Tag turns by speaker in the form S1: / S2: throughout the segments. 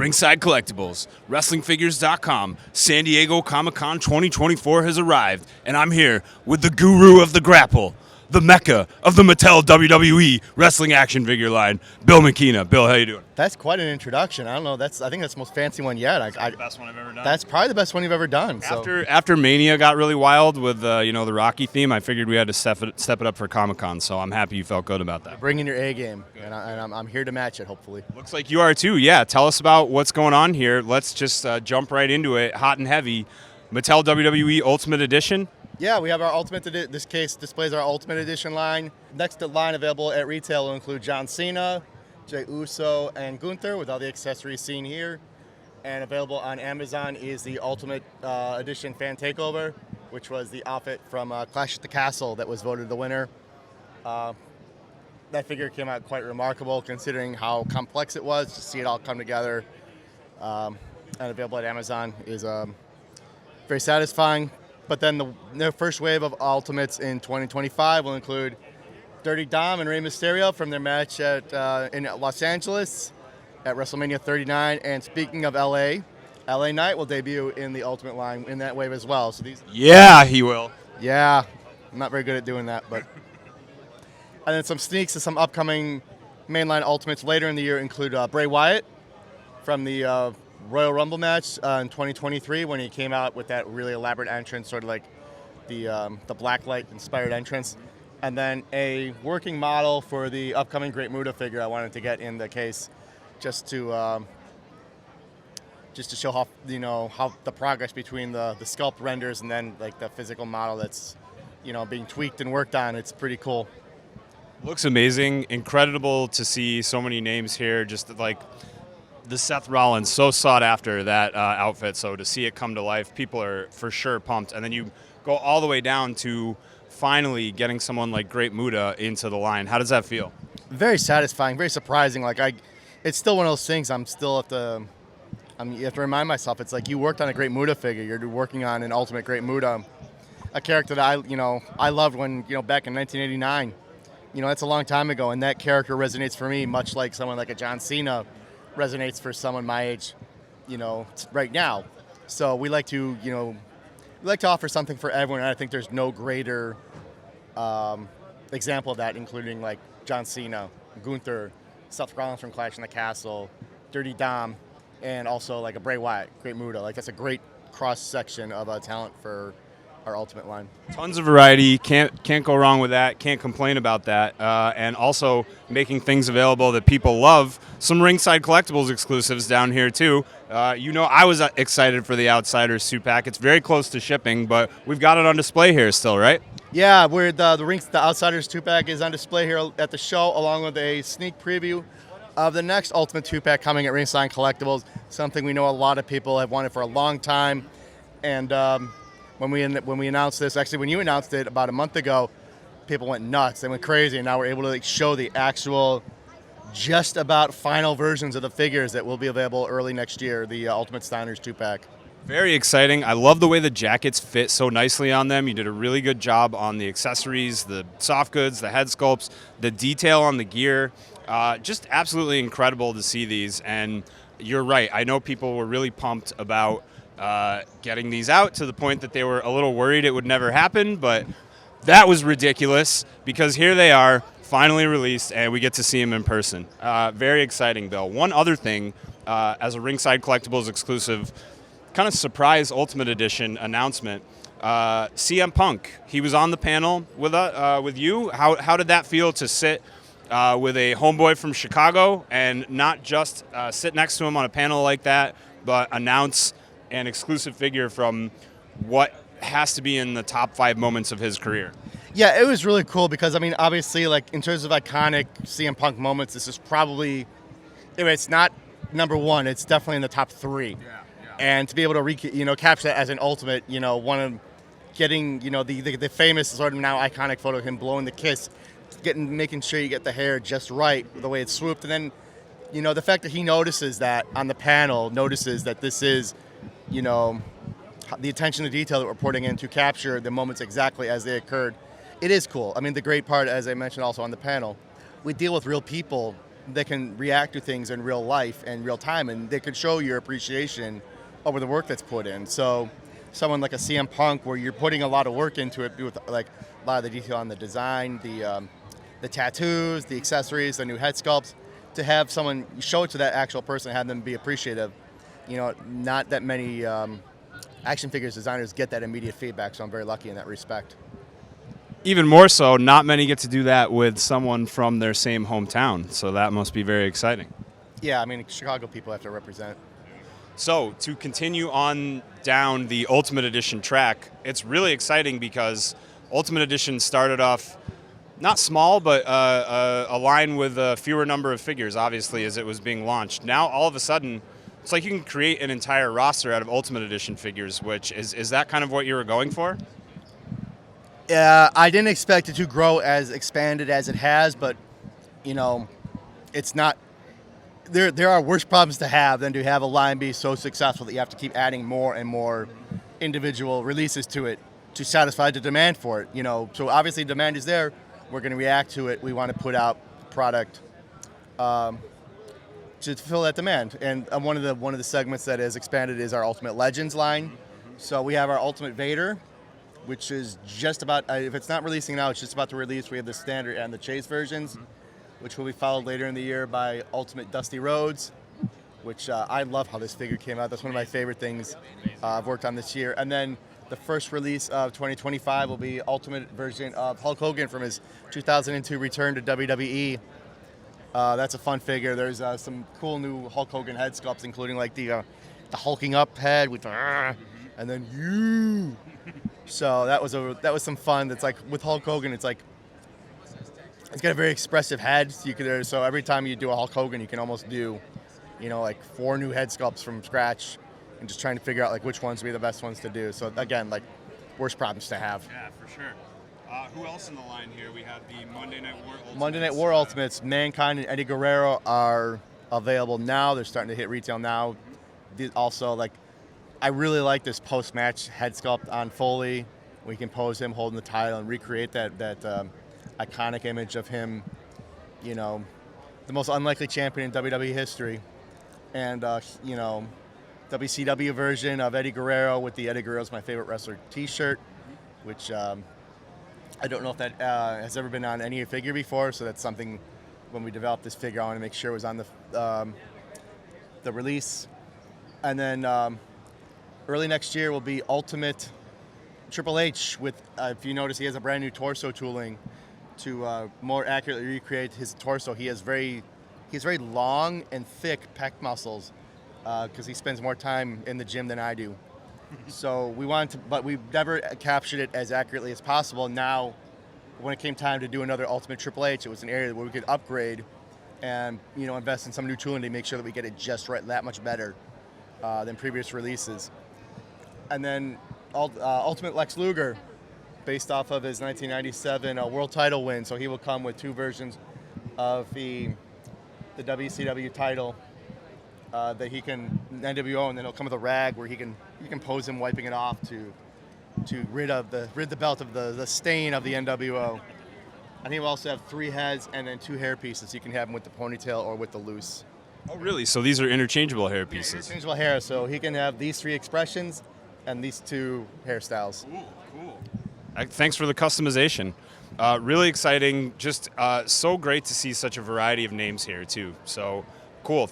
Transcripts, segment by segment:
S1: Ringside Collectibles, WrestlingFigures.com, San Diego Comic-Con 2024 has arrived, and I'm here with the guru of the grapple, the mecca of the Mattel WWE wrestling action figure line, Bill Miekina. Bill, how you doing?
S2: That's quite an introduction. I don't know. I think that's the most fancy one yet.
S1: That's the best one I've ever done.
S2: That's probably the best one you've ever done.
S1: After Mania got really wild with the Rocky theme, I figured we had to step it up for Comic-Con. So I'm happy you felt good about that.
S2: Bring in your A game, and I'm here to match it. Hopefully.
S1: Looks like you are too. Yeah. Tell us about what's going on here. Let's just jump right into it, hot and heavy. Mattel WWE Ultimate Edition.
S2: Yeah, we have our Ultimate. This case displays our Ultimate Edition line. Next line available at retail will include John Cena, Jey Uso, and Gunther with all the accessories seen here. And available on Amazon is the Ultimate Edition Fan Takeover, which was the outfit from Clash at the Castle that was voted the winner. That figure came out quite remarkable considering how complex it was. To see it all come together and available at Amazon is very satisfying. But then the first wave of Ultimates in 2025 will include Dirty Dom and Rey Mysterio from their match in Los Angeles at WrestleMania 39. And speaking of LA Knight will debut in the Ultimate line in that wave as well. So
S1: Yeah, he will.
S2: Yeah, I'm not very good at doing that, but. And then some sneaks of some upcoming mainline Ultimates later in the year include Bray Wyatt from the Royal Rumble match in 2023 when he came out with that really elaborate entrance, sort of like the blacklight inspired entrance. And then a working model for the upcoming Great Muta figure I wanted to get in the case just to show how the progress between the sculpt renders and then like the physical model that's being tweaked and worked on. It's pretty cool.
S1: Looks amazing. Incredible to see so many names here. Just like the Seth Rollins, so sought after that outfit. So to see it come to life, people are for sure pumped. And then you go all the way down to finally getting someone like Great Muta into the line. How does that feel?
S2: Very satisfying, very surprising. It's still one of those things. You have to remind myself. It's like you worked on a Great Muta figure. You're working on an Ultimate Great Muta, a character that I loved when back in 1989. That's a long time ago, and that character resonates for me much like someone like a John Cena resonates for someone my age, right now. So we like to offer something for everyone, and I think there's no greater example of that, including like John Cena, Gunther, Seth Rollins from Clash in the Castle, Dirty Dom, and also like a Bray Wyatt, Great Muta. Like that's a great cross section of talent for our Ultimate line.
S1: Tons of variety. Can't go wrong with that. Can't complain about that. And also making things available that people love. Some Ringside Collectibles exclusives down here too. I was excited for the Outsiders 2-pack. It's very close to shipping, but we've got it on display here still, right?
S2: Yeah, the Outsiders 2-pack is on display here at the show, along with a sneak preview of the next Ultimate 2-pack coming at Ringside Collectibles. Something we know a lot of people have wanted for a long time, and when we announced this, actually when you announced it about a month ago, people went nuts. They went crazy, and now we're able to show the actual, just about final versions of the figures that will be available early next year, the Ultimate Steiners 2-pack.
S1: Very exciting. I love the way the jackets fit so nicely on them. You did a really good job on the accessories, the soft goods, the head sculpts, the detail on the gear. Just absolutely incredible to see these. And you're right. I know people were really pumped about getting these out to the point that they were a little worried it would never happen, but that was ridiculous because here they are, finally released, and we get to see them in person. Very exciting, Bill. One other thing, as a Ringside Collectibles exclusive, kind of surprise Ultimate Edition announcement, CM Punk. He was on the panel with you. How did that feel to sit with a homeboy from Chicago and not just sit next to him on a panel like that, but announce an exclusive figure from what has to be in the top 5 moments of his career?
S2: Yeah, it was really cool because, obviously, like in terms of iconic CM Punk moments, this is probably, if it's not number 1, it's definitely in the top 3. Yeah. And to be able to capture that as an Ultimate, one of getting, the famous sort of now iconic photo of him blowing the kiss, making sure you get the hair just right, the way it's swooped, and then, the fact that he notices that on the panel, notices that this is, the attention to detail that we're putting in to capture the moments exactly as they occurred. It is cool. The great part, as I mentioned also on the panel, we deal with real people they can react to things in real life and real time, and they can show your appreciation over the work that's put in. So someone like a CM Punk, where you're putting a lot of work into it, with like a lot of the detail on the design, the tattoos, the accessories, the new head sculpts, to have someone show it to that actual person and have them be appreciative. Not that many action figures designers get that immediate feedback, so I'm very lucky in that respect.
S1: Even more so, not many get to do that with someone from their same hometown, so that must be very exciting.
S2: Yeah, I mean, Chicago people have to represent.
S1: So, to continue on down the Ultimate Edition track, it's really exciting because Ultimate Edition started off not small, but a line with a fewer number of figures, obviously, as it was being launched. Now, all of a sudden, it's like you can create an entire roster out of Ultimate Edition figures, which is that kind of what you were going for?
S2: I didn't expect it to grow as expanded as it has, but, it's not. There are worse problems to have than to have a line be so successful that you have to keep adding more and more individual releases to it to satisfy the demand for it. So obviously demand is there. We're going to react to it. We want to put out product to fill that demand. And one of the segments that is expanded is our Ultimate Legends line. So we have our Ultimate Vader, which is just about, if it's not releasing now, it's just about to release. We have the standard and the chase versions, which will be followed later in the year by Ultimate Dusty Rhodes, which I love how this figure came out. That's one of my favorite things I've worked on this year. And then the first release of 2025 will be Ultimate version of Hulk Hogan from his 2002 return to WWE. That's a fun figure. There's some cool new Hulk Hogan head sculpts, including like the hulking up head with the and then you. So that was some fun. That's like with Hulk Hogan, it's like it's got a very expressive head. So every time you do a Hulk Hogan, you can almost do, like 4 new head sculpts from scratch, and just trying to figure out like which ones would be the best ones to do. So again, like worst problems to have.
S1: Yeah, for sure. Who else in the line here? We have the Monday Night War Ultimates.
S2: Monday Night War Ultimates. Mankind and Eddie Guerrero are available now. They're starting to hit retail now. Also, like, I really like this post-match head sculpt on Foley. We can pose him holding the title and recreate that iconic image of him, the most unlikely champion in WWE history. And, WCW version of Eddie Guerrero with the Eddie Guerrero's My Favorite Wrestler t-shirt, which I don't know if that has ever been on any figure before, so that's something when we developed this figure I want to make sure it was on the release. And then early next year will be Ultimate Triple H with, if you notice, he has a brand new torso tooling to more accurately recreate his torso. He has very long and thick pec muscles because he spends more time in the gym than I do. So we wanted to, but we've never captured it as accurately as possible. Now, when it came time to do another Ultimate Triple H, it was an area where we could upgrade and invest in some new tooling to make sure that we get it just right, that much better than previous releases. And then Ultimate Lex Luger, based off of his 1997 world title win. So he will come with 2 versions of the WCW title that he can NWO, and then he'll come with a rag where you can pose him wiping it off to rid the belt of the stain of the NWO. And he will also have 3 heads and then 2 hair pieces. You can have him with the ponytail or with the loose.
S1: Oh, really? So these are interchangeable hair pieces?
S2: Yeah, interchangeable hair. So he can have these 3 expressions and these 2 hairstyles.
S1: Ooh, cool. Thanks for the customization. Really exciting. Just so great to see such a variety of names here, too. So cool.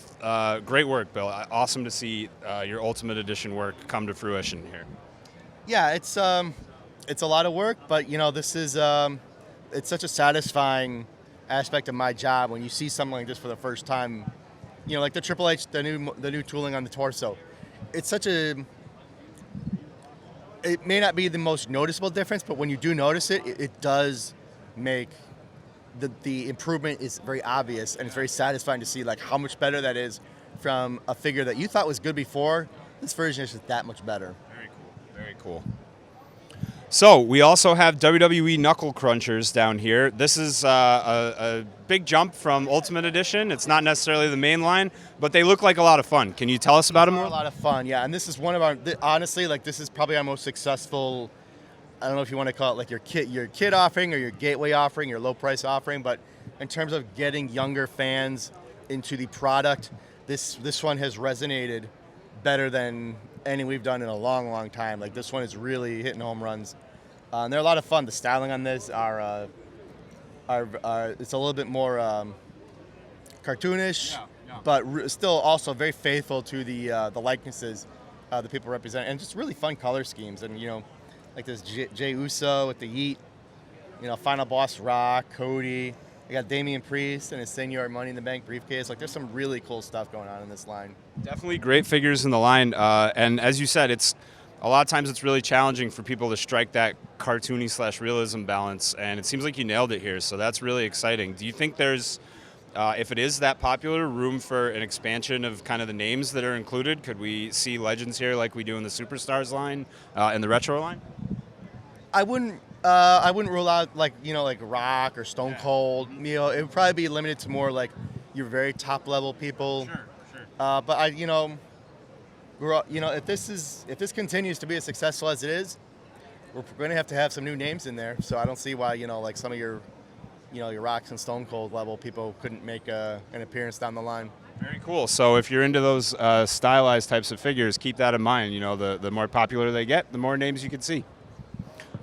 S1: Great work, Bill. Awesome to see your Ultimate Edition work come to fruition here.
S2: Yeah, it's a lot of work, but this is it's such a satisfying aspect of my job when you see something like this for the first time. Like the Triple H, the new tooling on the torso. It's such a. It may not be the most noticeable difference, but when you do notice it, it does make the improvement is very obvious, and it's very satisfying to see like how much better that is from a figure that you thought was good before. This version is just that much better.
S1: Very cool. Very cool. So we also have WWE Knuckle Crunchers down here. This is a big jump from Ultimate Edition. It's not necessarily the main line, but they look like a lot of fun. Can you tell us about them?
S2: They're a lot of fun, yeah. And this is one of our, honestly, like this is probably our most successful. I don't know if you want to call it like your kid offering or your gateway offering, your low price offering, but in terms of getting younger fans into the product. This one has resonated better than any we've done in a long, long time. Like, this one is really hitting home runs. And they're a lot of fun. The styling on this are it's a little bit more cartoonish, but still also very faithful to the likenesses the people represent, and just really fun color schemes. And like this Jey Uso with the Yeet, Final Boss Rock, Cody. I got Damian Priest and his Senior Money in the Bank briefcase. Like, there's some really cool stuff going on in this line.
S1: Definitely great figures in the line, and as you said, it's a lot of times it's really challenging for people to strike that cartoony / realism balance, and it seems like you nailed it here. So that's really exciting. Do you think there's, if it is that popular, room for an expansion of kind of the names that are included? Could we see legends here like we do in the Superstars line and the Retro line?
S2: I wouldn't rule out like Rock or Stone Cold. It would probably be limited to more like your very top level people.
S1: Sure.
S2: But if this continues to be as successful as it is, we're going to have some new names in there. So I don't see why like some of your Rocks and Stone Cold level people couldn't make an appearance down the line.
S1: Very cool. So if you're into those stylized types of figures, keep that in mind. The more popular they get, the more names you can see.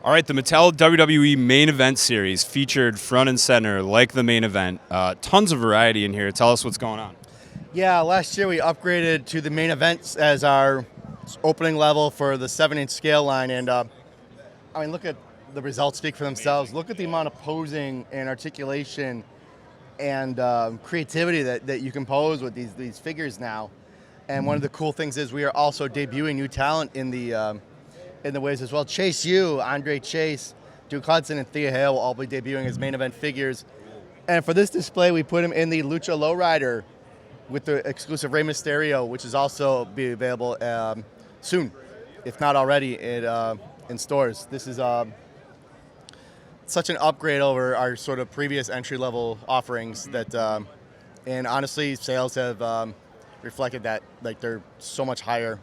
S1: All right, the Mattel WWE Main Event Series featured front and center like the main event. Tons of variety in here. Tell us what's going on.
S2: Yeah, last year we upgraded to the main events as our opening level for the 7-inch scale line. And, look at the results speak for themselves. Look at the amount of posing and articulation and creativity that you can pose with these figures now. And one of the cool things is we are also debuting new talent in the waves as well. Chase U, Andre Chase, Duke Hudson, and Thea Hale will all be debuting as main event figures. And for this display, we put him in the Lucha Lowrider with the exclusive Rey Mysterio, which is also be available soon, if not already, in stores. This is such an upgrade over our sort of previous entry-level offerings that, and honestly, sales have reflected that. Like, they're so much higher.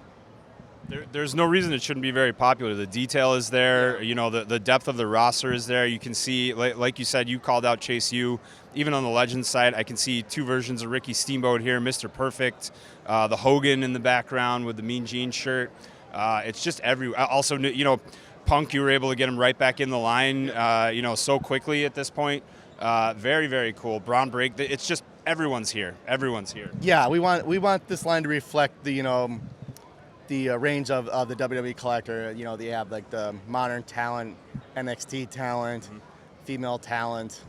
S1: There's no reason it shouldn't be very popular. The detail is there. The depth of the roster is there. You can see, like you said, you called out Chase U. Even on the Legends side, I can see two versions of Ricky Steamboat here, Mr. Perfect, the Hogan in the background with the Mean Gene shirt. It's just also, Punk, you were able to get him right back in the line, so quickly at this point. Very, very cool. Braun Break. It's just everyone's here. Everyone's here.
S2: Yeah, we want this line to reflect the range of the WWE collector. They have like the modern talent, NXT talent, female talent.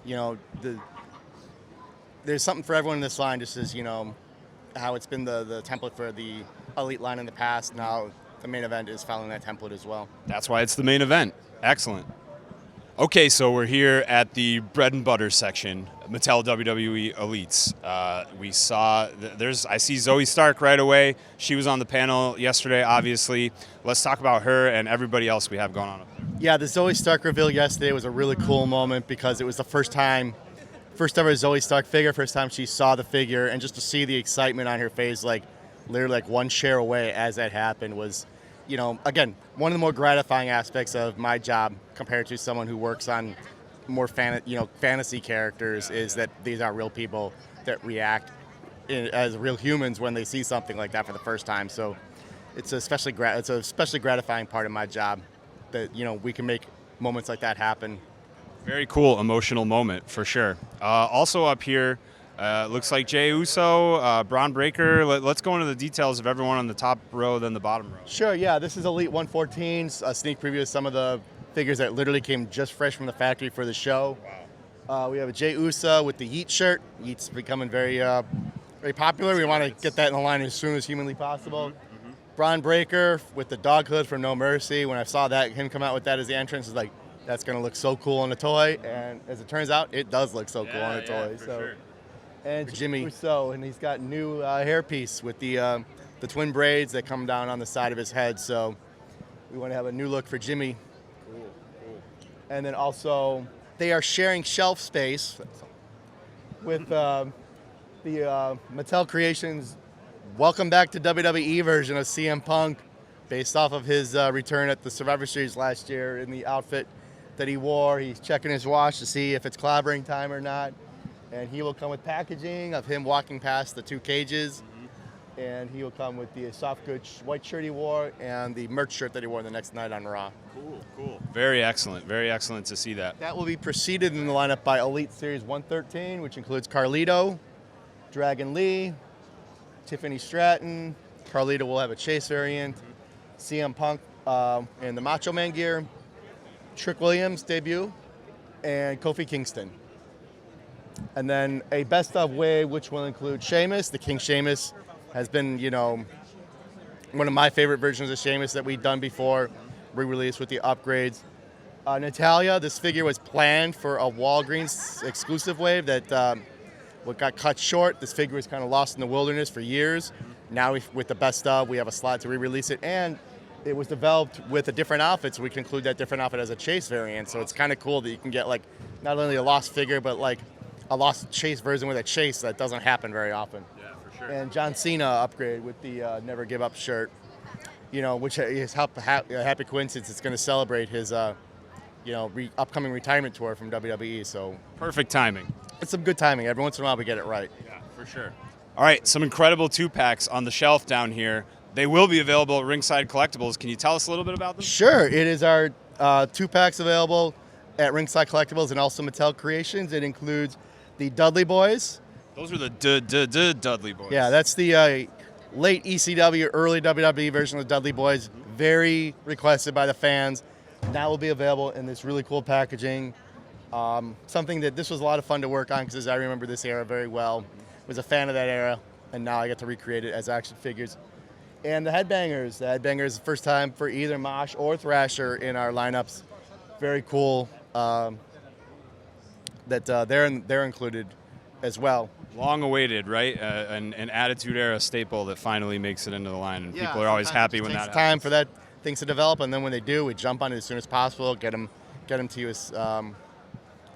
S2: There's something for everyone in this line, just as how it's been the template for the Elite line in the past. Now the main event is following that template as well.
S1: That's why it's the main event. Excellent. Okay, so we're here at the bread and butter section, Mattel WWE Elites. We saw, I see Zoe Stark right away. She was on the panel yesterday, obviously. Let's talk about her and everybody else we have going on up there.
S2: Yeah, the Zoe Stark reveal yesterday was a really cool moment because it was the first ever Zoe Stark figure, first time she saw the figure, and just to see the excitement on her face, like literally like one chair away as that happened was, again, one of the more gratifying aspects of my job compared to someone who works on more fantasy characters is that these are real people that react as real humans when they see something like that for the first time. So it's especially gratifying part of my job that we can make moments like that happen.
S1: Very cool emotional moment for sure. Also up here, looks like Jey Uso, Braun Breaker. Let's go into the details of everyone on the top row, then the bottom row.
S2: Sure, yeah. This is Elite 114's a sneak preview of some of the figures that literally came just fresh from the factory for the show. Wow. We have a Jey Uso with the Yeet shirt. Yeet's becoming very popular. We want to get that in the line as soon as humanly possible. Mm-hmm. Braun Breaker with the dog hood from No Mercy. When I saw him come out with that as the entrance, it's like, that's going to look so cool on a toy. And as it turns out, it does look so cool on a toy. Sure. And Jimmy Uso, and he's got new hairpiece with the twin braids that come down on the side of his head. So we want to have a new look for Jimmy. Cool. And then also, they are sharing shelf space with the Mattel Creations Welcome Back to WWE version of CM Punk, based off of his return at the Survivor Series last year in the outfit that he wore. He's checking his watch to see if it's clobbering time or not. And he will come with packaging of him walking past the 2 cages. And he will come with the soft goods white shirt he wore and the merch shirt that he wore the next night on Raw.
S1: Cool. Very excellent to see that.
S2: That will be preceded in the lineup by Elite Series 113, which includes Carlito, Dragon Lee, Tiffany Stratton. Carlito will have a chase variant. CM Punk in the Macho Man gear. Trick Williams debut. And Kofi Kingston. And then a best of wave, which will include Sheamus. The King Sheamus has been, one of my favorite versions of Sheamus that we've done before, re-released with the upgrades. Natalya, this figure was planned for a Walgreens exclusive wave that what got cut short. This figure was kind of lost in the wilderness for years. Now with the best of, we have a slot to re-release it, and it was developed with a different outfit, so we can include that different outfit as a chase variant. So it's kind of cool that you can get like not only a lost figure, but like a lost chase version with a chase that doesn't happen very often.
S1: Yeah, for sure.
S2: And John Cena upgrade with the Never Give Up shirt, which is a happy coincidence. It's going to celebrate his, upcoming retirement tour from WWE. So
S1: perfect timing.
S2: It's some good timing. Every once in a while we get it right.
S1: Yeah, for sure. All right, some incredible 2-packs on the shelf down here. They will be available at Ringside Collectibles. Can you tell us a little bit about them?
S2: Sure. It is our 2-packs available at Ringside Collectibles and also Mattel Creations. It includes the Dudley Boys.
S1: Those are the Dudley Boys.
S2: Yeah, that's the late ECW, early WWE version of the Dudley Boys. Very requested by the fans. That will be available in this really cool packaging. Something that this was a lot of fun to work on because I remember this era very well. Was a fan of that era, and now I get to recreate it as action figures. And the Headbangers. The Headbangers, the first time for either Mosh or Thrasher in our lineups. Very cool that they're included as well.
S1: Long awaited, right? An Attitude Era staple that finally makes it into the line, and people are always happy when that happens.
S2: It takes time for that things to develop, and then when they do, we jump on it as soon as possible, get them to you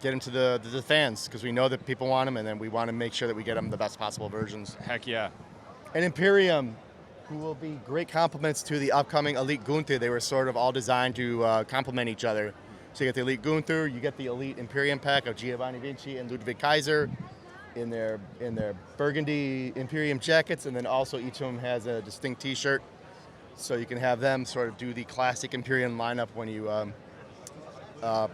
S2: get them to the fans, because we know that people want them, and then we want to make sure that we get them the best possible versions.
S1: Heck yeah.
S2: And Imperium, who will be great complements to the upcoming Elite Gunther. They were sort of all designed to complement each other. So you get the Elite Gunther, you get the Elite Imperium pack of Giovanni Vinci and Ludwig Kaiser in their burgundy Imperium jackets, and then also each of them has a distinct T-shirt. So you can have them sort of do the classic Imperium lineup when you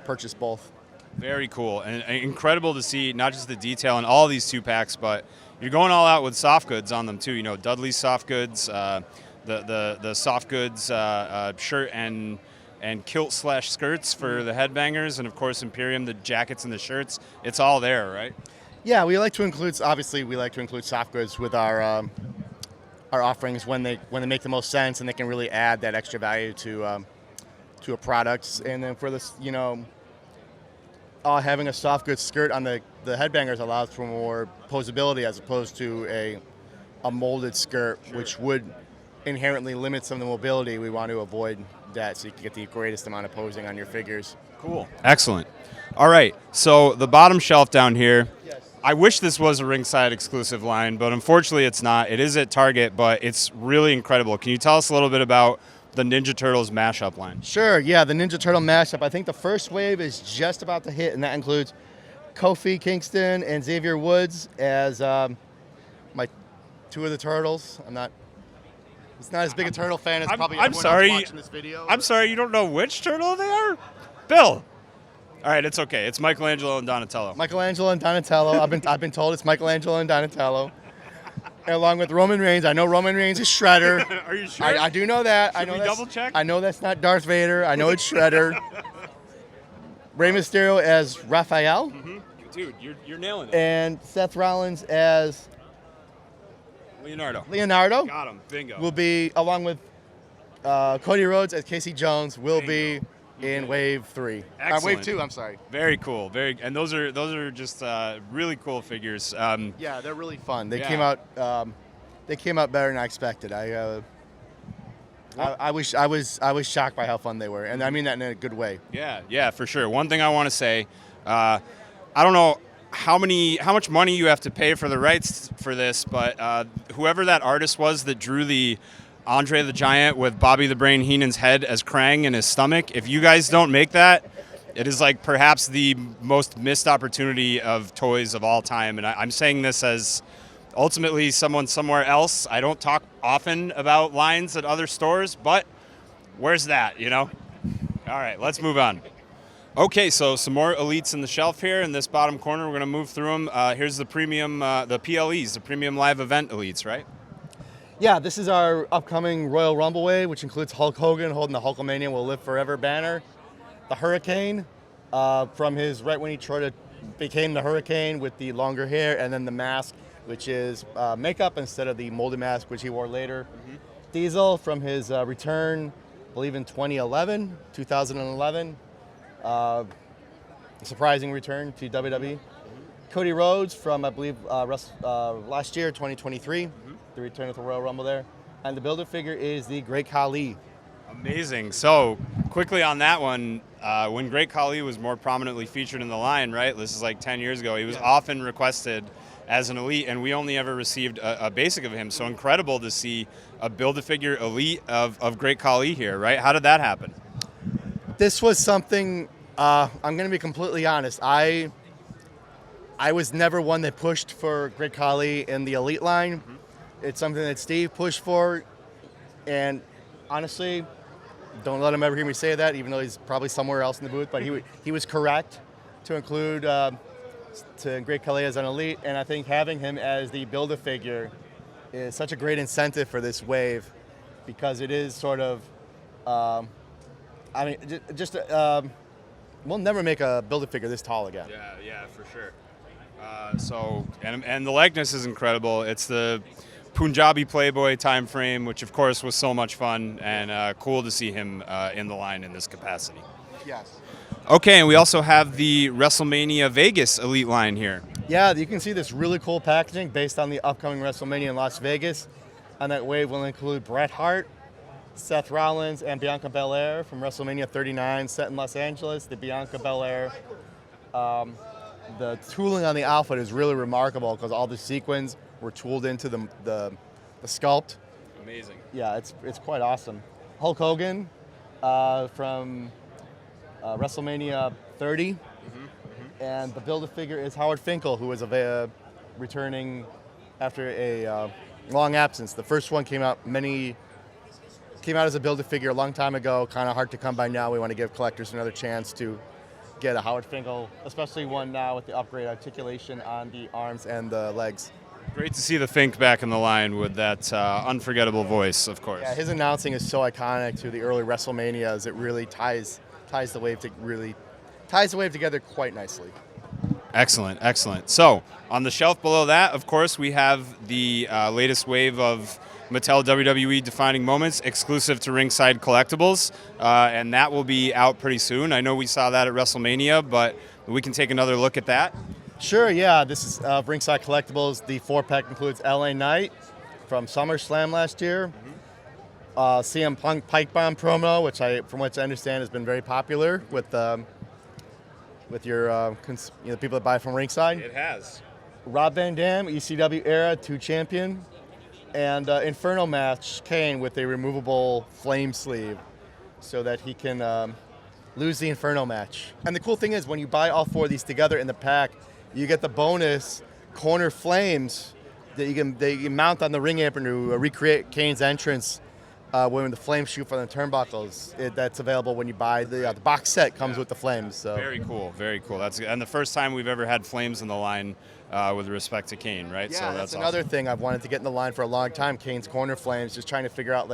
S2: purchase both.
S1: Very cool, and incredible to see not just the detail in all these 2-packs, but you're going all out with soft goods on them too. Dudley's soft goods, the soft goods shirt and kilt / skirts for the Headbangers, and of course Imperium, the jackets and the shirts. It's all there, right?
S2: Yeah, we like to include soft goods with our offerings when they make the most sense and they can really add that extra value to a product. And then for this, having a soft goods skirt on the Headbangers allows for more posability as opposed to a molded skirt, sure, which would inherently limit some of the mobility. We want to avoid that so you can get the greatest amount of posing on your figures.
S1: Cool. Excellent. All right, so the bottom shelf down here,
S2: yes.
S1: I wish this was a Ringside exclusive line, but unfortunately it's not. It is at Target, but it's really incredible. Can you tell us a little bit about the Ninja Turtles mashup line?
S2: Sure, yeah, the Ninja Turtle mashup. I think the first wave is just about to hit, and that includes Kofi Kingston and Xavier Woods as my two of the Turtles. It's not as big a turtle fan as probably everyone else watching this video.
S1: I'm sorry, you don't know which turtle they are? Bill! All right, it's okay. It's Michelangelo and Donatello.
S2: Michelangelo and Donatello. I've been told it's Michelangelo and Donatello. Along with Roman Reigns. I know Roman Reigns is Shredder.
S1: Are you sure?
S2: I do know that.
S1: Should we double check?
S2: I know that's not Darth Vader. I know it's Shredder. Rey Mysterio as Raphael.
S1: Mm-hmm. Dude, you're nailing it.
S2: And Seth Rollins as
S1: Leonardo.
S2: Got
S1: him. Bingo.
S2: Will be, along with Cody Rhodes as Casey Jones, will be in Wave 3. Wave 2, I'm sorry.
S1: Very cool. And those are just really cool figures.
S2: Yeah, they're really fun. They came out better than I expected. I was shocked by how fun they were, and I mean that in a good way.
S1: Yeah, for sure. One thing I want to say, I don't know how much money you have to pay for the rights for this, but whoever that artist was that drew the Andre the Giant with Bobby the Brain Heenan's head as Krang in his stomach, if you guys don't make that, It is like perhaps the most missed opportunity of toys of all time. And I'm saying this as ultimately someone somewhere else. I don't talk often about lines at other stores, but where's that, you know? All right, let's move on. Okay, so some more Elites in the shelf here. In this bottom corner, we're going to move through them. Here's the premium, the PLEs, the Premium Live Event Elites, right?
S2: Yeah, this is our upcoming Royal Rumble wave, which includes Hulk Hogan holding the Hulkamania Will Live Forever banner. The Hurricane, from his right when he became the Hurricane with the longer hair, and then the mask, which is makeup instead of the molded mask, which he wore later. Mm-hmm. Diesel from his return, I believe in 2011. Surprising return to WWE. Mm-hmm. Cody Rhodes from, I believe, last year, 2023, mm-hmm. the return of the Royal Rumble there. And the Build-A-Figure is the Great Khali.
S1: Amazing. So, quickly on that one, when Great Khali was more prominently featured in the line, right? This is like 10 years ago. He was often requested as an Elite, and we only ever received a basic of him. So incredible to see a Build-A-Figure Elite of Great Khali here, right? How did that happen?
S2: This was something, I'm going to be completely honest. I was never one that pushed for Great Khali in the Elite line. Mm-hmm. It's something that Steve pushed for, and honestly, don't let him ever hear me say that, even though he's probably somewhere else in the booth, but he was correct to include to Great Khali as an Elite, and I think having him as the Build-A-Figure is such a great incentive for this wave, because it is sort of, we'll never make a Build-A-Figure this tall again.
S1: Yeah, for sure. And the likeness is incredible. It's the Punjabi Playboy time frame, which of course was so much fun and cool to see him in the line in this capacity.
S2: Yes.
S1: Okay, and we also have the WrestleMania Vegas Elite line here.
S2: Yeah, you can see this really cool packaging based on the upcoming WrestleMania in Las Vegas. On that wave will include Bret Hart, Seth Rollins, and Bianca Belair from WrestleMania 39, set in Los Angeles. The Bianca Belair, the tooling on the outfit is really remarkable because all the sequins were tooled into the sculpt.
S1: Amazing.
S2: Yeah, it's quite awesome. Hulk Hogan from WrestleMania 30, and the Build-A-Figure is Howard Finkel, who is returning after a long absence. The first one came out as a Build-A-Figure a long time ago, kind of hard to come by now. We want to give collectors another chance to get a Howard Finkel, especially one now with the upgrade articulation on the arms and the legs.
S1: Great to see the Fink back in the line with that unforgettable voice, of course.
S2: Yeah, his announcing is so iconic to the early WrestleManias. It really ties the wave together quite nicely.
S1: Excellent, excellent. So on the shelf below that, of course, we have the latest wave of Mattel WWE Defining Moments exclusive to Ringside Collectibles, and that will be out pretty soon. I know we saw that at WrestleMania, but we can take another look at that.
S2: Sure, yeah. This is Ringside Collectibles. The 4-pack includes LA Knight from SummerSlam last year. CM Punk Pipe Bomb promo, which from what I understand has been very popular with your people that buy from Ringside.
S1: It has.
S2: Rob Van Dam, ECW era 2 champion, and Inferno match Kane with a removable flame sleeve, so that he can lose the Inferno match. And the cool thing is, when you buy all 4 of these together in the pack, you get the bonus corner flames that you can mount on the ring apron to recreate Kane's entrance when the flames shoot from the turnbuckles. That's available when you buy the box set. Comes with the flames. So
S1: very cool, very cool. And the first time we've ever had flames in the line with respect to Kane, right?
S2: Yeah,
S1: so
S2: that's
S1: awesome.
S2: Another thing I've wanted to get in the line for a long time. Kane's corner flames. Just trying to figure out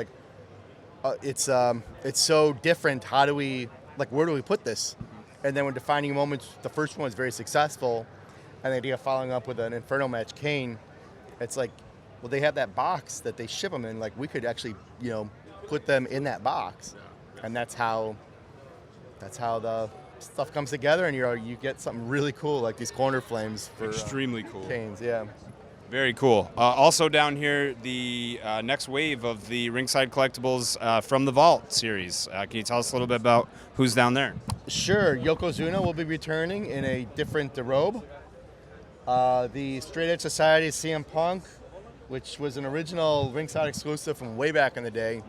S2: it's so different. How do we where do we put this? And then when Defining Moments, the first one was very successful, and the idea of following up with an Inferno match Kane, it's like, well, they have that box that they ship them in. Like, we could actually, put them in that box, and that's how the stuff comes together, and you get something really cool like these corner flames for
S1: extremely cool
S2: Kanes. Yeah.
S1: Very cool. Also down here, the next wave of the Ringside Collectibles from the Vault series. Can you tell us a little bit about who's down there?
S2: Sure. Yokozuna will be returning in a different robe. The Straight Edge Society CM Punk, which was an original Ringside exclusive from way back in the day.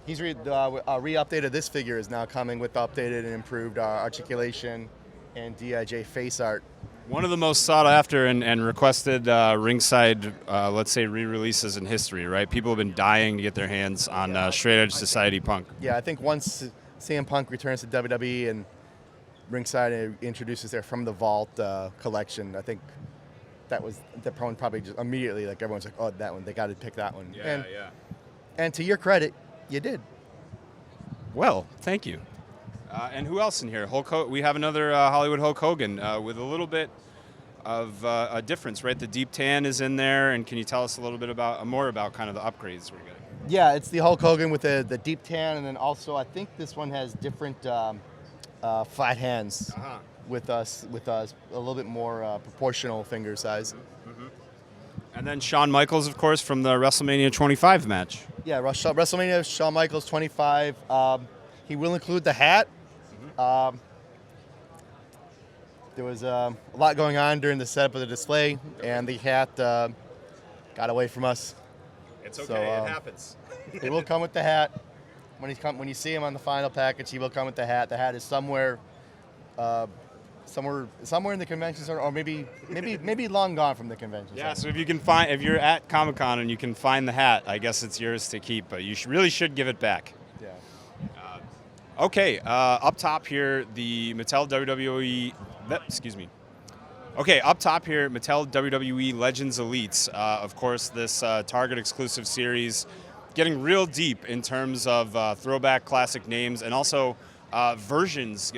S2: He's re-updated. This figure is now coming with updated and improved articulation and DIJ face art.
S1: One of the most sought after and requested ringside, let's say, re-releases in history, right? People have been dying to get their hands on Straight Edge Society Punk.
S2: Yeah, I think once CM Punk returns to WWE and Ringside introduces their From the Vault collection, I think that one probably just immediately, like, everyone's like, oh, that one, they got to pick that one.
S1: Yeah.
S2: And to your credit, you did.
S1: Well, thank you. And who else in here? We have another Hollywood Hulk Hogan with a little bit of a difference, right? The deep tan is in there, and can you tell us a little bit more about kind of the upgrades we're getting?
S2: Yeah, it's the Hulk Hogan with the deep tan, and then also I think this one has different flat hands with us a little bit more proportional finger size.
S1: Mm-hmm. And then Shawn Michaels, of course, from the WrestleMania 25 match.
S2: Yeah, WrestleMania Shawn Michaels 25. He will include the hat. There was a lot going on during the setup of the display, and the hat got away from us.
S1: It's okay, it happens.
S2: He will come with the hat. When you see him on the final package, he will come with the hat. The hat is somewhere in the convention center, or maybe long gone from the convention center.
S1: Yeah, so if you're at Comic-Con and you can find the hat, I guess it's yours to keep, but you really should give it back.
S2: Yeah.
S1: Okay, up top here, the Mattel WWE. Okay, up top here, Mattel WWE Legends Elites. Of course, this Target exclusive series, getting real deep in terms of throwback classic names and also versions.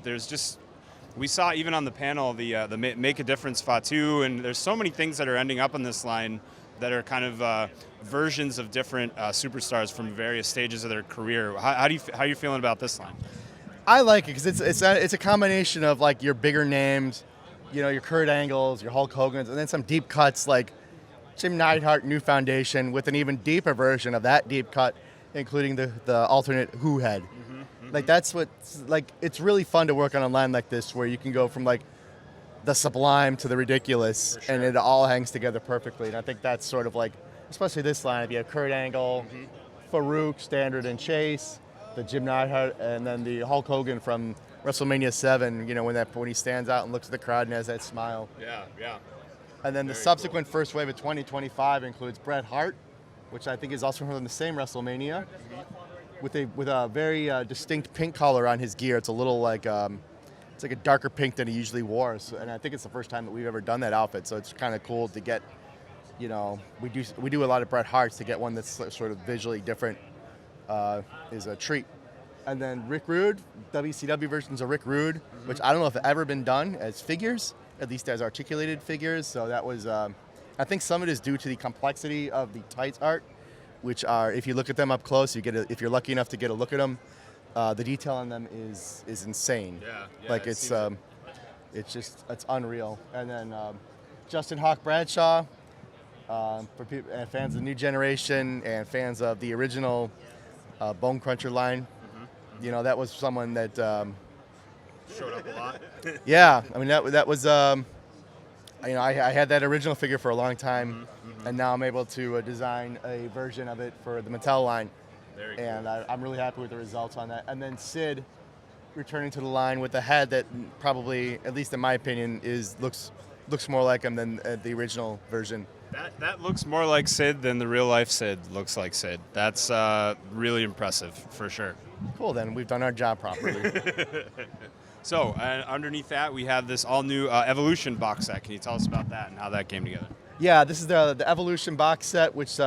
S1: There's just. We saw even on the panel the Make a Difference Fatu, and there's so many things that are ending up on this line that are kind of versions of different superstars from various stages of their career. How are you feeling about this line?
S2: I like it because it's a combination of, like, your bigger names, your Kurt Angles, your Hulk Hogan's, and then some deep cuts like Jim Neidhart, New Foundation, with an even deeper version of that deep cut, including the alternate Who head. Like, that's it's really fun to work on a line like this where you can go from, like, the sublime to the ridiculous, sure, and it all hangs together perfectly. And I think that's sort of like, especially this line, if you have Kurt Angle, Farouk, Standard, and Chase, the Jim Neidhart, and then the Hulk Hogan from WrestleMania 7, when he stands out and looks at the crowd and has that smile.
S1: Yeah.
S2: And then the subsequent first wave of 2025 includes Bret Hart, which I think is also from the same WrestleMania, with a very distinct pink color on his gear. It's a little like it's like a darker pink than he usually wore, and I think it's the first time that we've ever done that outfit. So it's kind of cool to get, we do a lot of Bret Harts. To get one that's sort of visually different is a treat. And then Rick Rude, WCW versions of Rick Rude, which I don't know if have ever been done as figures, at least as articulated figures. So that was, I think some of it is due to the complexity of the tights art, which are, if you look at them up close, if you're lucky enough to get a look at them, the detail on them is insane.
S1: Yeah,
S2: like it's unreal. And then Justin Hawk Bradshaw, for people, and fans of the new generation and fans of the original Bone Cruncher line, that was someone that
S1: showed up a lot.
S2: Yeah, I mean that was I had that original figure for a long time, and now I'm able to design a version of it for the Mattel line.
S1: Very cool.
S2: And I'm really happy with the results on that. And then Sid returning to the line with a head that probably, at least in my opinion, looks more like him than the original version.
S1: That looks more like Sid than the real life Sid looks like Sid. That's really impressive, for sure.
S2: Cool, then we've done our job properly.
S1: So underneath that, we have this all-new Evolution box set. Can you tell us about that and how that came together?
S2: Yeah, this is the Evolution box set, which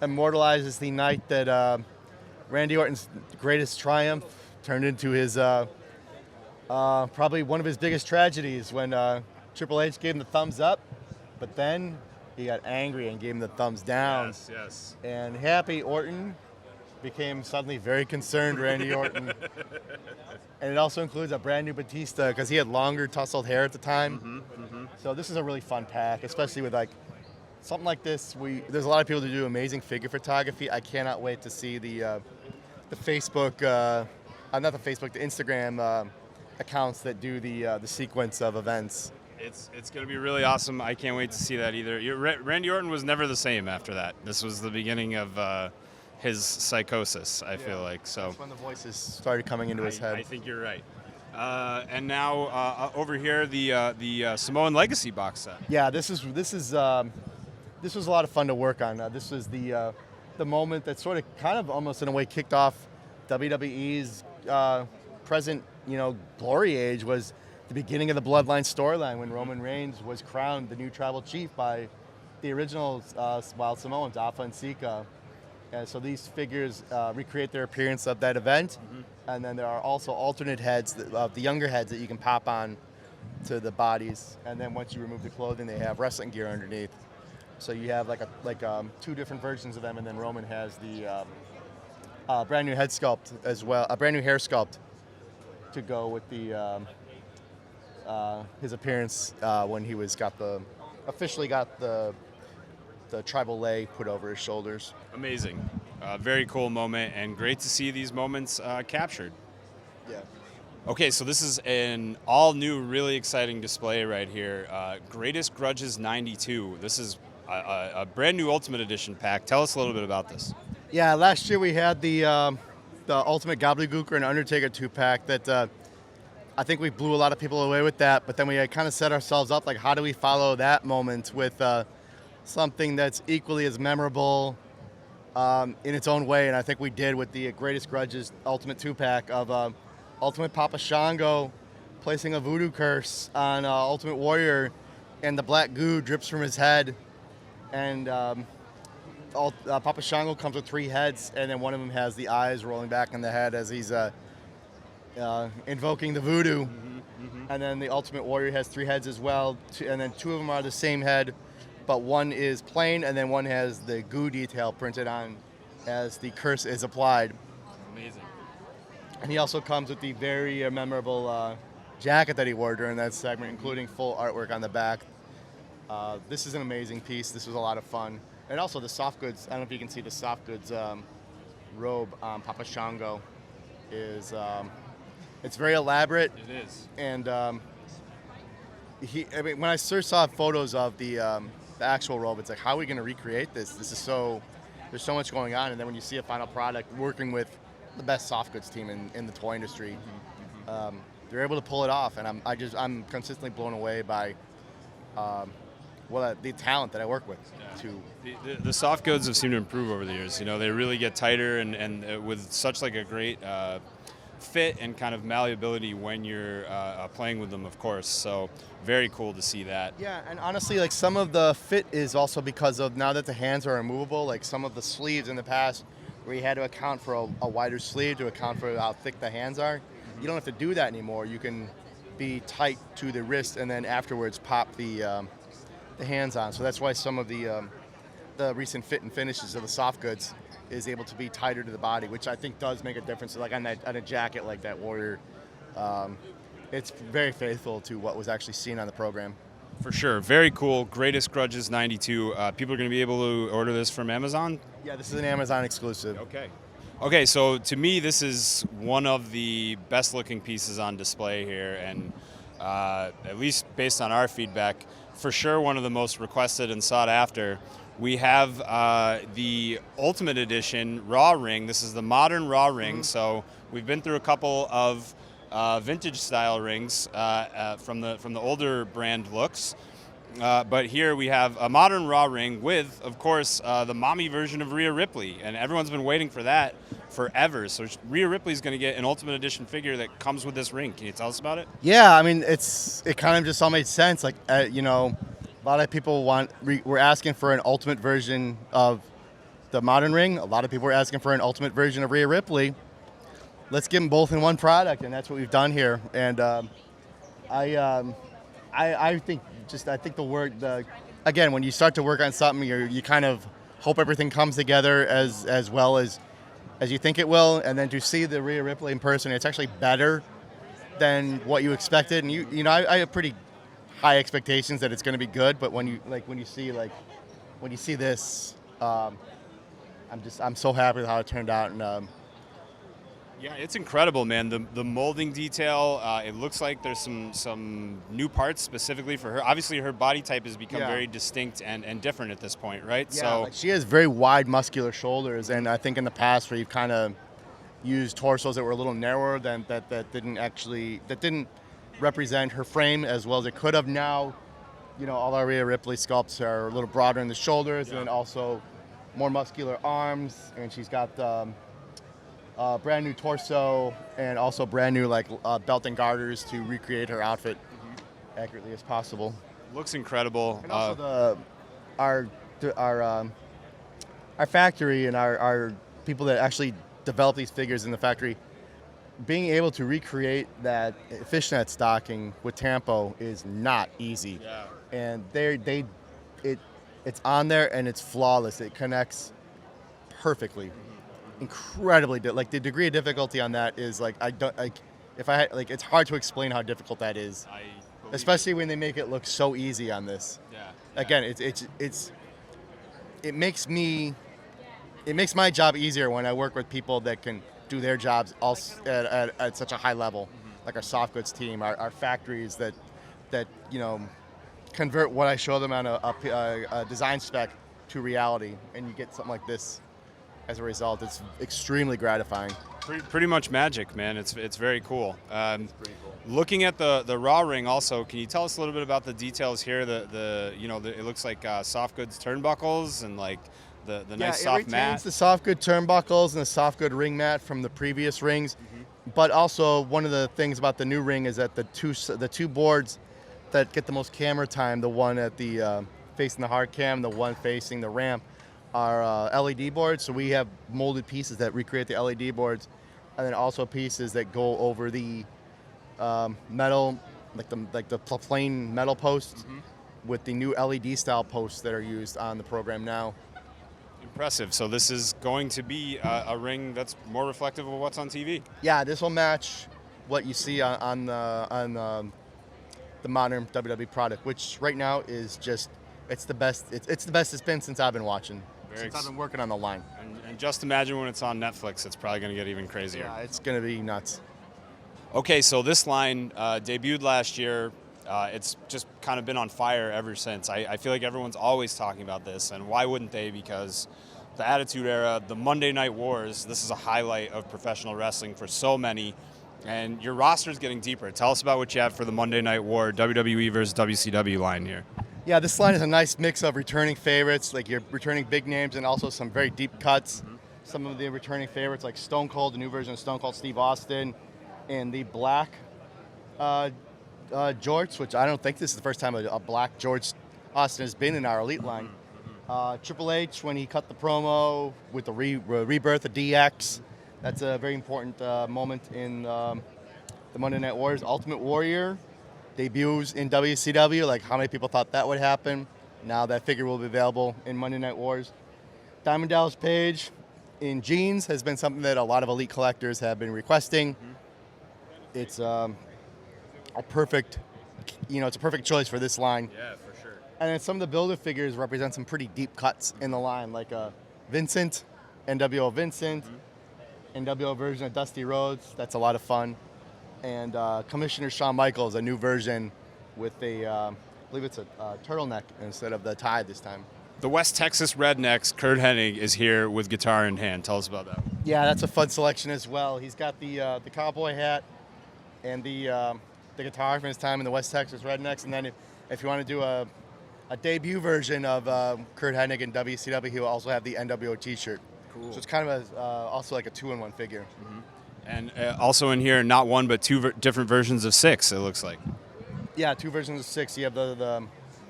S2: immortalizes the night that Randy Orton's greatest triumph turned into his probably one of his biggest tragedies, when Triple H gave him the thumbs up, but then he got angry and gave him the thumbs down.
S1: Yes.
S2: And happy Orton became suddenly very concerned Randy Orton. And it also includes a brand new Batista, because he had longer tousled hair at the time. So this is a really fun pack, especially with like something like this. There's a lot of people who do amazing figure photography. I cannot wait to see the Facebook, not the Facebook, the Instagram accounts that do the sequence of events.
S1: It's going to be really awesome. I can't wait to see that either. Randy Orton was never the same after that. This was the beginning of his psychosis. I feel like so.
S2: That's when the voices started coming into his head.
S1: I think you're right. And now over here, the Samoan Legacy box set.
S2: Yeah, this was a lot of fun to work on. This was the moment that sort of kind of almost in a way kicked off WWE's present, glory age, was the beginning of the Bloodline storyline when Roman Reigns was crowned the new tribal chief by the original Wild Samoans, Alpha and Sika. And so these figures recreate their appearance of that event. And then there are also alternate heads, the younger heads that you can pop on to the bodies. And then once you remove the clothing, they have wrestling gear underneath. So you have two different versions of them, and then Roman has the brand new head sculpt as well, a brand new hair sculpt to go with the his appearance when he officially got the tribal lei put over his shoulders.
S1: Amazing. Very cool moment, and great to see these moments captured.
S2: Yeah.
S1: Okay, so this is an all-new, really exciting display right here. Greatest Grudges 92. This is a brand new Ultimate Edition pack. Tell us a little bit about this.
S2: Yeah, last year we had the Ultimate Gobbledygooker and Undertaker 2-pack that I think we blew a lot of people away with that, but then we had kind of set ourselves up, like, how do we follow that moment with something that's equally as memorable in its own way, and I think we did with the Greatest Grudges Ultimate 2-pack of Ultimate Papa Shango placing a voodoo curse on Ultimate Warrior, and the black goo drips from his head, and Papa Shango comes with 3 heads, and then one of them has the eyes rolling back in the head as he's invoking the voodoo. And then the Ultimate Warrior has 3 heads as well, and then 2 of them are the same head, but one is plain, and then one has the goo detail printed on as the curse is applied.
S1: Amazing.
S2: And he also comes with the very memorable jacket that he wore during that segment, including full artwork on the back. This is an amazing piece. This was a lot of fun. And also the soft goods, I don't know if you can see the soft goods robe on Papa Shango is, it's very elaborate.
S1: It is.
S2: And when I first saw photos of the actual robe, it's like, how are we going to recreate this? There's so much going on. And then when you see a final product working with the best soft goods team in the toy industry, they're able to pull it off. And I'm consistently blown away by the talent that I work with.
S1: The soft goods have seemed to improve over the years. They really get tighter and with such like a great fit and kind of malleability when you're playing with them, of course. So very cool to see that.
S2: Yeah, and honestly, like, some of the fit is also because of now that the hands are removable. Like, some of the sleeves in the past where you had to account for a wider sleeve to account for how thick the hands are. You don't have to do that anymore. You can be tight to the wrist and then afterwards pop the hands on. So that's why some of the recent fit and finishes of the soft goods is able to be tighter to the body, which I think does make a difference. Like on a jacket like that Warrior, it's very faithful to what was actually seen on the program.
S1: For sure. Very cool. Greatest Grudges 92. People are going to be able to order this from Amazon?
S2: Yeah, this is an Amazon exclusive.
S1: Okay, so to me, this is one of the best looking pieces on display here, and at least based on our feedback, for sure one of the most requested and sought after. We have the Ultimate Edition Raw ring. This is the modern Raw ring, so we've been through a couple of vintage style rings from the older brand looks. But here we have a modern Raw ring with, of course, the mommy version of Rhea Ripley, and everyone's been waiting for that forever. So Rhea Ripley's going to get an Ultimate Edition figure that comes with this ring. Can you tell us about it?
S2: Yeah, I mean, it kind of just all made sense. Like, a lot of people were asking for an Ultimate version of the modern ring. A lot of people were asking for an Ultimate version of Rhea Ripley. Let's get them both in one product, and that's what we've done here. And I think the work, again, when you start to work on something, you kind of hope everything comes together as well as you think it will, and then to see the Rhea Ripley in person, it's actually better than what you expected. And I have pretty high expectations that it's going to be good, but when you see this, I'm so happy with how it turned out, and
S1: Yeah, it's incredible, man. The molding detail. It looks like there's some new parts specifically for her. Obviously, her body type has become very distinct and different at this point, right?
S2: Yeah,
S1: So
S2: like she has very wide muscular shoulders, and I think in the past where you've kind of used torsos that were a little narrower than that didn't represent her frame as well as it could have. Now, all our Rhea Ripley sculpts are a little broader in the shoulders and also more muscular arms, and she's got brand new torso and also brand new belt and garters to recreate her outfit accurately as possible.
S1: looks incredible.
S2: And also our factory and our people that actually develop these figures in the factory, being able to recreate that fishnet stocking with Tampo is not easy.
S1: Yeah.
S2: And it's on there and it's flawless. It connects perfectly. Incredibly, the degree of difficulty on that is it's hard to explain how difficult that is, especially when they make it look so easy on this.
S1: Yeah.
S2: Again, it makes my job easier when I work with people that can do their jobs at such a high level, like our soft goods team, our factories that convert what I show them on a design spec to reality, and you get something like this as a result. It's extremely gratifying.
S1: Pretty much magic, man. It's very cool. Looking at the Raw ring, also, can you tell us a little bit about the details here? It looks like soft goods turnbuckles and the nice soft mat.
S2: It's the soft good turnbuckles and the soft good ring mat from the previous rings. But also one of the things about the new ring is that the two boards that get the most camera time, the one at the facing the hard cam, the one facing the ramp, are LED boards. So we have molded pieces that recreate the LED boards, and then also pieces that go over the metal, like the plain metal posts, with the new LED style posts that are used on the program now.
S1: Impressive. So this is going to be a ring that's more reflective of what's on TV.
S2: Yeah, this will match what you see on the modern WWE product, which right now is just it's the best it's been since I've been watching. I've been working on the line.
S1: And just imagine when it's on Netflix, it's probably going to get even crazier.
S2: Yeah, it's going to be nuts.
S1: Okay, so this line debuted last year. It's just kind of been on fire ever since. I feel like everyone's always talking about this, and why wouldn't they? Because the Attitude Era, the Monday Night Wars, this is a highlight of professional wrestling for so many, and your roster is getting deeper. Tell us about what you have for the Monday Night War WWE versus WCW line here.
S2: Yeah, this line is a nice mix of returning favorites, like you're returning big names, and also some very deep cuts. Some of the returning favorites, like Stone Cold, the new version of Stone Cold Steve Austin, and the black jorts, which I don't think this is the first time a black George Austin has been in our Elite line. Triple H, when he cut the promo with the rebirth of DX, that's a very important moment in the Monday Night Wars. Ultimate Warrior debuts in WCW. Like, how many people thought that would happen? Now that figure will be available in Monday Night Wars. Diamond Dallas Page in jeans has been something that a lot of Elite collectors have been requesting. It's a perfect choice for this line.
S1: Yeah, for sure.
S2: And then some of the Builder figures represent some pretty deep cuts in the line, like Vincent, NWO Vincent, NWO version of Dusty Rhodes. That's a lot of fun. And Commissioner Shawn Michaels, a new version with I believe it's a turtleneck instead of the tie this time.
S1: The West Texas Rednecks, Kurt Hennig, is here with guitar in hand. Tell us about that.
S2: Yeah, that's a fun selection as well. He's got the cowboy hat and the guitar from his time in the West Texas Rednecks. And then if you want to do a debut version of Kurt Hennig in WCW, he'll also have the NWO T-shirt. Cool. So it's kind of also like a 2-in-1 figure.
S1: And also in here, not one but two different versions of Six, it looks like.
S2: Yeah, 2 versions of Six. You have the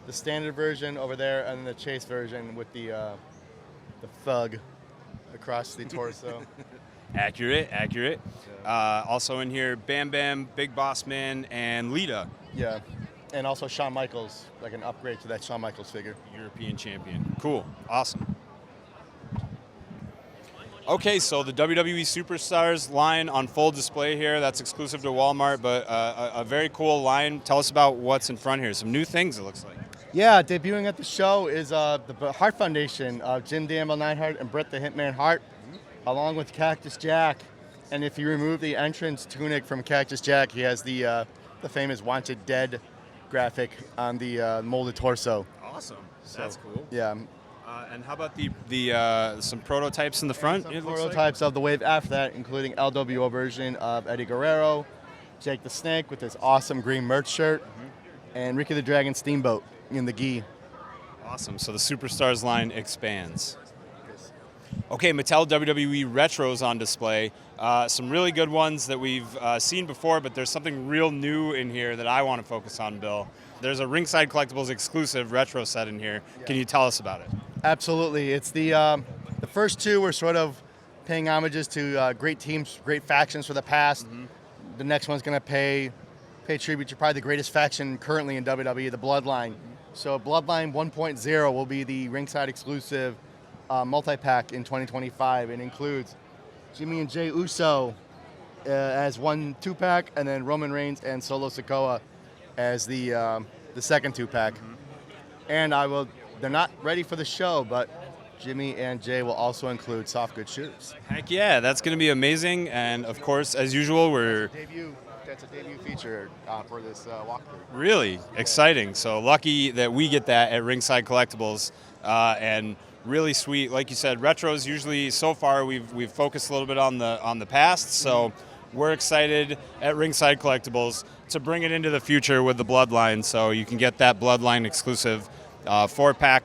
S2: standard version over there, and then the Chase version with the thug across the torso.
S1: Accurate. Also in here, Bam Bam, Big Boss Man, and Lita.
S2: Yeah, and also Shawn Michaels, like an upgrade to that Shawn Michaels figure.
S1: European champion. Cool. Awesome. Okay, so the WWE Superstars line on full display here. That's exclusive to Walmart, but a very cool line. Tell us about what's in front here. Some new things, it looks like.
S2: Yeah, debuting at the show is the Hart Foundation, Jim the Anvil Neidhart and Bret the Hitman Hart, along with Cactus Jack And if you remove the entrance tunic from Cactus Jack, he has the famous "Wanted Dead" graphic on the molded torso.
S1: Awesome. That's cool.
S2: Yeah.
S1: And how about the some prototypes in the front?
S2: Some prototypes of the wave after that, including LWO version of Eddie Guerrero, Jake the Snake with his awesome green merch shirt, and Ricky the Dragon Steamboat in the gi.
S1: Awesome. So the Superstars line expands. Okay, Mattel WWE Retros on display. Some really good ones that we've seen before, but there's something real new in here that I want to focus on, Bill. There's a Ringside Collectibles exclusive retro set in here. Yeah. Can you tell us about it?
S2: Absolutely. It's the first two were sort of paying homages to great teams, great factions for the past. The next one's going to pay tribute to probably the greatest faction currently in WWE, the Bloodline. So Bloodline 1.0 will be the Ringside exclusive multi-pack in 2025. It includes Jimmy and Jey Uso as one 2-pack, and then Roman Reigns and Solo Sikoa as the second 2-pack. And they're not ready for the show, but Jimmy and Jay will also include soft goods shoes.
S1: Heck yeah, that's going to be amazing. And of course, as usual,
S2: That's a debut feature for this walkthrough.
S1: Really exciting. So lucky that we get that at Ringside Collectibles, and really sweet. Like you said, retros usually so far we've focused a little bit on the past. So we're excited at Ringside Collectibles to bring it into the future with the Bloodline. So you can get that Bloodline exclusive 4-pack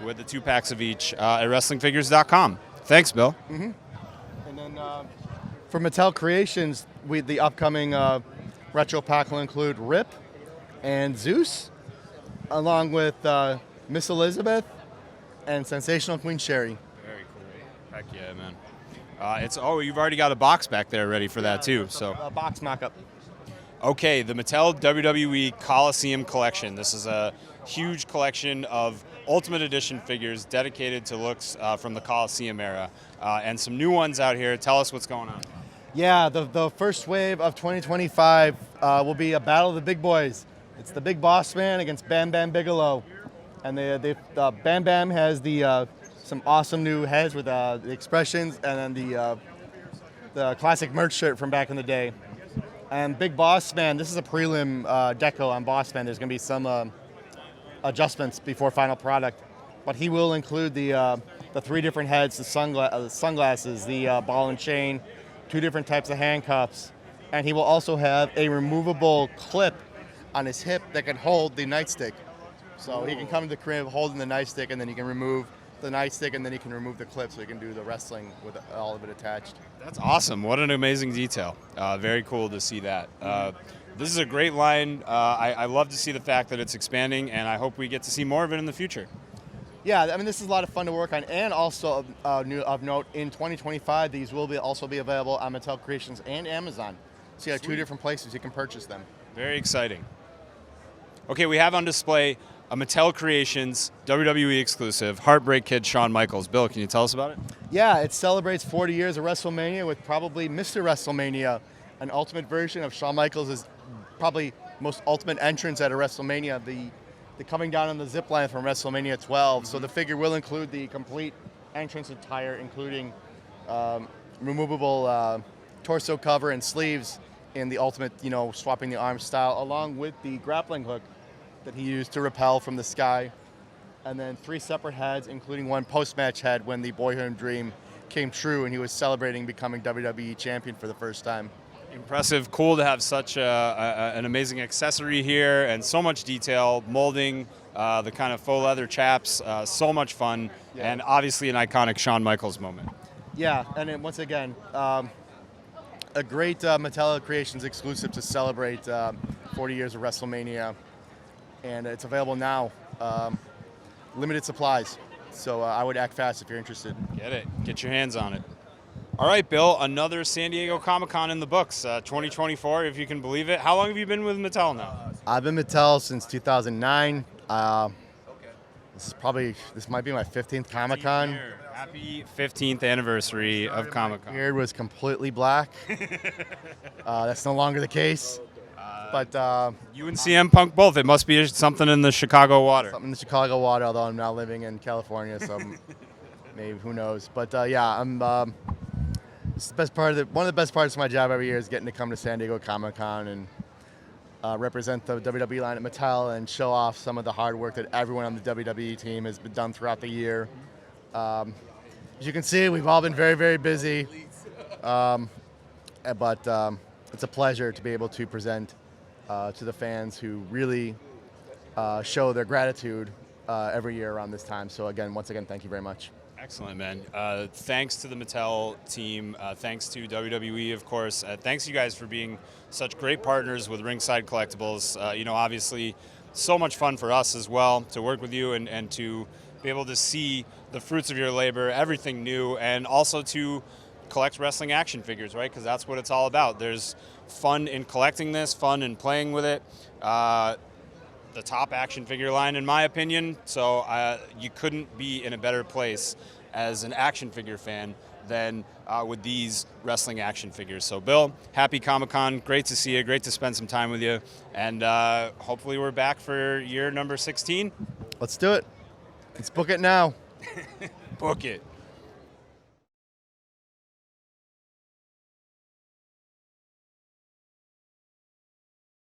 S1: with the 2-packs of each at WrestlingFigures.com. Thanks, Bill.
S2: And then for Mattel Creations, the upcoming retro pack will include Rip and Zeus, along with Miss Elizabeth and Sensational Queen Sherry.
S1: Very cool. Heck yeah, man. You've already got a box back there ready for that too. So
S2: a box mock-up.
S1: Okay, the Mattel WWE Coliseum collection. This is a huge collection of Ultimate Edition figures dedicated to looks from the Coliseum era, and some new ones out here. Tell us what's going on.
S2: Yeah, the first wave of 2025 will be a battle of the big boys. It's the Big Boss Man against Bam Bam Bigelow, and Bam Bam has some awesome new heads with the expressions, and then the classic merch shirt from back in the day. And Big Boss Man, this is a prelim deco on Boss Man. There's going to be some adjustments before final product, but he will include the 3 different heads, the sunglasses, the ball and chain, 2 different types of handcuffs, and he will also have a removable clip on his hip that can hold the nightstick. So he can come to the crib holding the nightstick, and then he can remove the nightstick, and then he can remove the clip so he can do the wrestling with all of it attached.
S1: That's awesome. What an amazing detail. Very cool to see that. This is a great line. I love to see the fact that it's expanding, and I hope we get to see more of it in the future.
S2: Yeah, I mean, this is a lot of fun to work on, and also of note, in 2025, these will also be available on Mattel Creations and Amazon. So you have 2 different places you can purchase them.
S1: Very exciting. Okay, we have on display a Mattel Creations WWE exclusive Heartbreak Kid Shawn Michaels. Bill, can you tell us about it?
S2: Yeah, it celebrates 40 years of WrestleMania with probably Mr. WrestleMania, an ultimate version of Shawn Michaels' probably most ultimate entrance at a WrestleMania, the coming down on the zip line from WrestleMania 12. So the figure will include the complete entrance attire, including removable torso cover and sleeves in the ultimate, swapping the arms style, along with the grappling hook that he used to rappel from the sky. And then 3 separate heads, including one post-match head when the boyhood dream came true and he was celebrating becoming WWE champion for the first time.
S1: Impressive. Cool to have such an amazing accessory here, and so much detail, molding, the kind of faux leather chaps, so much fun, and obviously an iconic Shawn Michaels moment.
S2: Yeah, and then once again, a great Mattel Creations exclusive to celebrate 40 years of WrestleMania, and it's available now. Limited supplies, so I would act fast if you're interested.
S1: Get it. Get your hands on it. All right, Bill, another San Diego Comic-Con in the books, 2024, if you can believe it. How long have you been with Mattel now?
S2: I've been Mattel since 2009. This might be my 15th Comic-Con.
S1: Happy 15th anniversary of Comic-Con.
S2: My beard was completely black. That's no longer the case. But
S1: you and CM Punk both. It must be something in the Chicago water.
S2: Something in the Chicago water, although I'm now living in California, so maybe, who knows. But yeah, I'm It's the best part of one of the best parts of my job every year is getting to come to San Diego Comic-Con and represent the WWE line at Mattel and show off some of the hard work that everyone on the WWE team has been done throughout the year. As you can see, we've all been very, very busy, but it's a pleasure to be able to present to the fans who really show their gratitude every year around this time. So again, once again, thank you very much.
S1: Excellent, man. Thanks to the Mattel team. Thanks to WWE, of course. Thanks you guys for being such great partners with Ringside Collectibles. Obviously, so much fun for us as well to work with you and to be able to see the fruits of your labor, everything new, and also to collect wrestling action figures, right? Because that's what it's all about. There's fun in collecting this, fun in playing with it. The top action figure line, in my opinion. So you couldn't be in a better place as an action figure fan than with these wrestling action figures. So, Bill, happy Comic-Con. Great to see you. Great to spend some time with you. And hopefully we're back for year number 16.
S2: Let's do it. Let's book it now.
S1: Book it.